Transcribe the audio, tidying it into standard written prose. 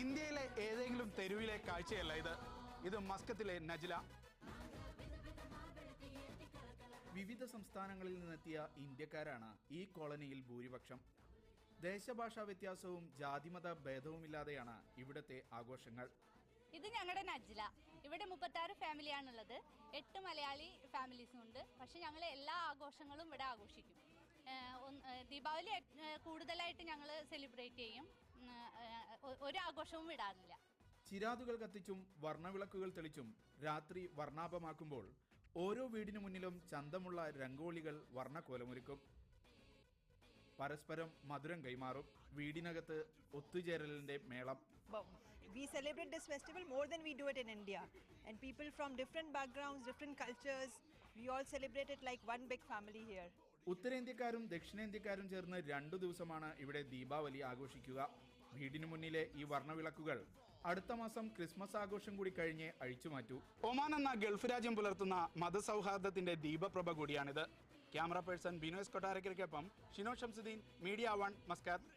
ഇന്ത്യയിലെ ഏതെങ്കിലും തെരുവിലെ കാഴ്ചയല്ല ഇത് മസ്കത്തിലെ നജ്ല. വിവിധ സംസ്ഥാനങ്ങളിൽ നിന്നെത്തിയ ഇന്ത്യക്കാരാണ് ഈ കോളനിയിൽ ഭൂരിപക്ഷം. ദേശഭാഷാ വ്യത്യാസവും ജാതിമത ഭേദവുമില്ലാതെയാണ് ഇവിടുത്തെ ആഘോഷങ്ങൾ. ഇത് ഞങ്ങളുടെ നജ്ല. ഇവിടെ 36 ഫാമിലിയാണുള്ളത്. 8 മലയാളി ഫാമിലീസും ഉണ്ട്. പക്ഷെ ഞങ്ങൾ എല്ലാ ആഘോഷങ്ങളും ഇവിടെ ആഘോഷിക്കും. ദീപാവലി കൂടുതലായിട്ട് ഞങ്ങൾ സെലിബ്രേറ്റ് ചെയ്യും. ഒരു ആഘോഷവും വിടാറില്ല. ചിരാതുകൾ കത്തിച്ചും വർണ്ണവിളക്കുകൾ തെളിച്ചും രാത്രി വർണ്ണാഭമാക്കുമ്പോൾ ഓരോ വീടിനു മുന്നിലും ചന്തമുള്ള രംഗോളികൾ വർണ്ണക്കോലമൊരുക്കും. പരസ്പരം മധുരം കൈമാറും. വീടിനകത്ത് ഒത്തുചേരലിന്റെ മേളം. We celebrate this festival more than we do it in India, and people from different backgrounds, different cultures, we all celebrate it like one big family here. ഉത്തരേന്ത്യക്കാരും ദക്ഷിണേന്ത്യക്കാരും ചേർന്ന് 2 ദിവസമാണ് ഇവിടെ ദീപാവലി ആഘോഷിക്കുക. വീടിനു മുന്നിലെ ഈ വർണ്ണവിളക്കുകൾ അടുത്ത മാസം ക്രിസ്മസ് ആഘോഷം കൂടി കഴിഞ്ഞ് അഴിച്ചുമാറ്റൂ. ഒമാൻ എന്ന ഗൾഫ് രാജ്യം പുലർത്തുന്ന മതസൗഹാർദ്ദത്തിന്റെ ദീപപ്രഭ കൂടിയാണിത്. ക്യാമറ പേഴ്സൺ ബിനോയ് കൊട്ടാരക്കരയ്ക്കൊപ്പം ഷിനോ ഷംസുദ്ദീൻ, മീഡിയ 1, മസ്കത്ത്.